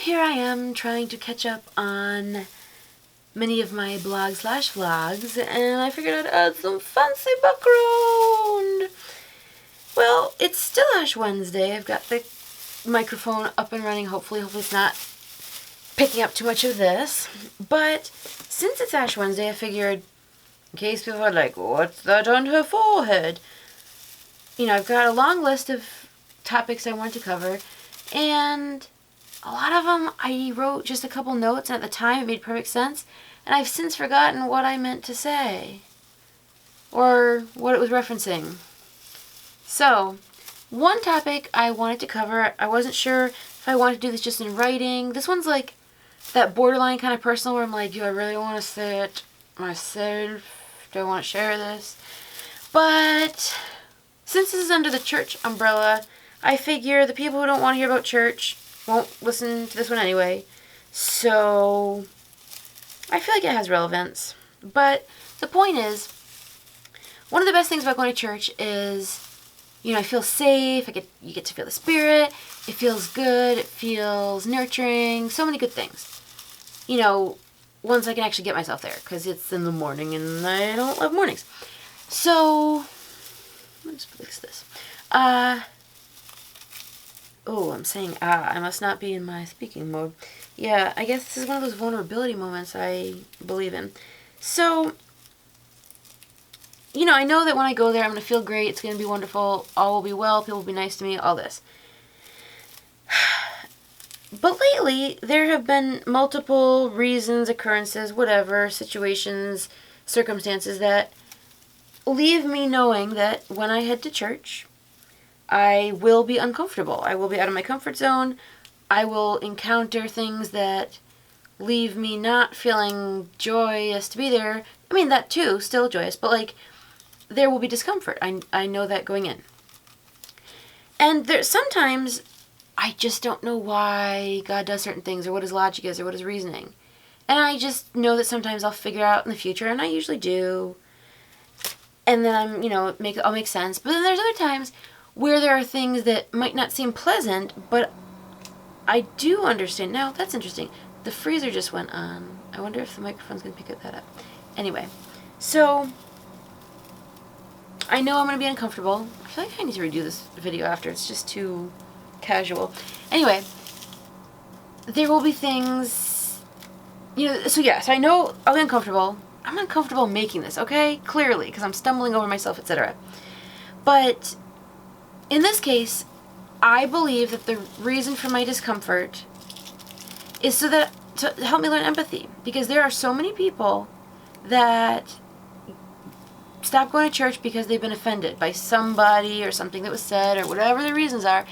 here I am trying to catch up on many of my blog/vlogs, and I figured I'd add some fancy background. Well, it's still Ash Wednesday. I've got the microphone up and running. Hopefully it's not picking up too much of this. But since it's Ash Wednesday, I figured, in case people are like, what's that on her forehead? You know, I've got a long list of topics I want to cover, and a lot of them I wrote just a couple notes, and at the time it made perfect sense, and I've since forgotten what I meant to say, or what it was referencing. So, one topic I wanted to cover, I wasn't sure if I wanted to do this just in writing. This one's like that borderline kind of personal where I'm like, do I really want to say it myself? Do I want to share this? But since this is under the church umbrella, I figure the people who don't want to hear about church won't listen to this one anyway. So I feel like it has relevance. But the point is, one of the best things about going to church is, you know, I feel safe, you get to feel the spirit, it feels good, it feels nurturing, so many good things. You know, once I can actually get myself there, because it's in the morning and I don't love mornings. So, let me just fix this. I'm saying I must not be in my speaking mode. Yeah, I guess this is one of those vulnerability moments I believe in. So, you know, I know that when I go there, I'm going to feel great, it's going to be wonderful, all will be well, people will be nice to me, all this. But lately, there have been multiple reasons, occurrences, whatever, situations, circumstances that leave me knowing that when I head to church, I will be uncomfortable. I will be out of my comfort zone. I will encounter things that leave me not feeling joyous to be there. I mean, that too, still joyous, but like, there will be discomfort. I know that going in. And sometimes I just don't know why God does certain things, or what his logic is, or what his reasoning. And I just know that sometimes I'll figure out in the future, and I usually do. And then I'll make sense. But then there's other times where there are things that might not seem pleasant, but I do understand. Now, that's interesting. The freezer just went on. I wonder if the microphone's going to pick that up. Anyway, so I know I'm going to be uncomfortable. I feel like I need to redo this video after. It's just too casual. Anyway, there will be things, so yes, I know I'll be uncomfortable. I'm uncomfortable making this, okay? Clearly, because I'm stumbling over myself, etc. But in this case, I believe that the reason for my discomfort is to help me learn empathy. Because there are so many people that stop going to church because they've been offended by somebody or something that was said or whatever the reasons are.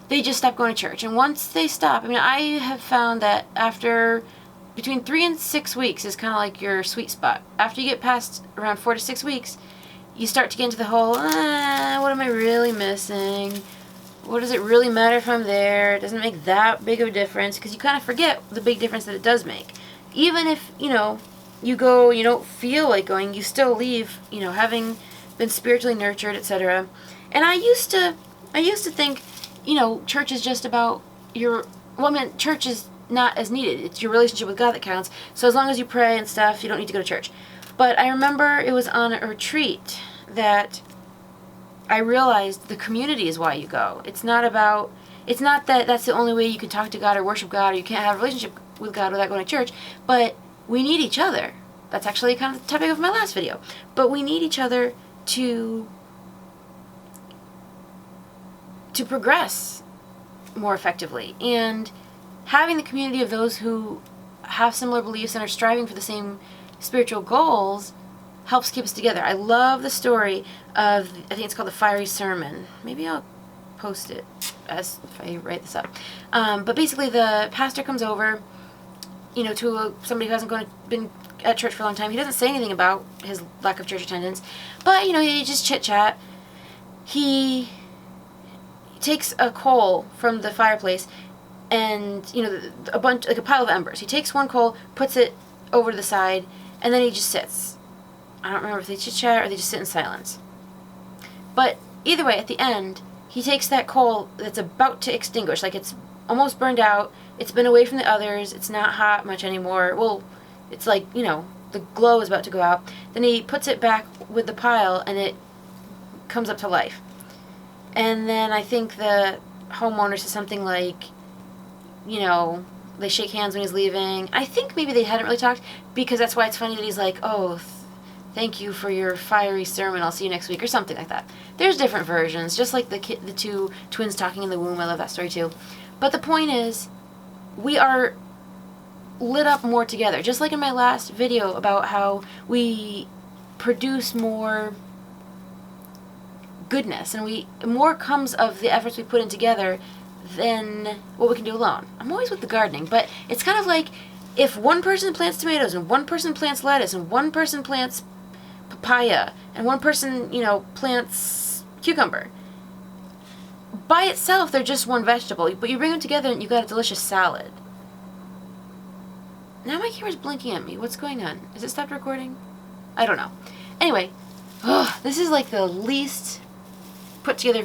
They just stop going to church. And once they stop, I have found that after between 3 and 6 weeks is kind of like your sweet spot. After you get past around 4 to 6 weeks, you start to get into the whole, what am I really missing? What does it really matter if I'm there? It doesn't make that big of a difference, because you kind of forget the big difference that it does make. Even if, you go, you don't feel like going, you still leave, having been spiritually nurtured, etc. And I used to think, church is just about church is not as needed. It's your relationship with God that counts. So as long as you pray and stuff, you don't need to go to church. But I remember it was on a retreat that I realized the community is why you go. It's not that that's the only way you can talk to God or worship God, or you can't have a relationship with God without going to church, but we need each other. That's actually kind of the topic of my last video. But we need each other to progress more effectively. And having the community of those who have similar beliefs and are striving for the same spiritual goals helps keep us together. I love the story of, I think it's called the Fiery Sermon. Maybe I'll post it if I write this up. But basically the pastor comes over, to somebody who hasn't been at church for a long time. He doesn't say anything about his lack of church attendance, but, he just chit-chat. He takes a coal from the fireplace and, a pile of embers. He takes one coal, puts it over to the side, and then he just sits. I don't remember if they chit-chat or they just sit in silence. But either way, at the end, he takes that coal that's about to extinguish, like it's almost burned out. It's been away from the others. It's not hot much anymore. Well, it's like, you know, the glow is about to go out. Then he puts it back with the pile, and it comes up to life. And then I think the homeowner says something like, you know, they shake hands when he's leaving. I think maybe they hadn't really talked, because that's why it's funny that he's like, oh, thank you for your fiery sermon. I'll see you next week, or something like that. There's different versions, just like the two twins talking in the womb. I love that story too. But the point is, we are lit up more together. Just like in my last video about how we produce more goodness, and more comes of the efforts we put in together than what we can do alone. I'm always with the gardening, but it's kind of like if one person plants tomatoes, and one person plants lettuce, and one person plants papaya, and one person, you know, plants cucumber. By itself, they're just one vegetable, but you bring them together and you got a delicious salad. Now my camera's blinking at me. What's going on? Has it stopped recording? I don't know. Anyway, this is like the least put together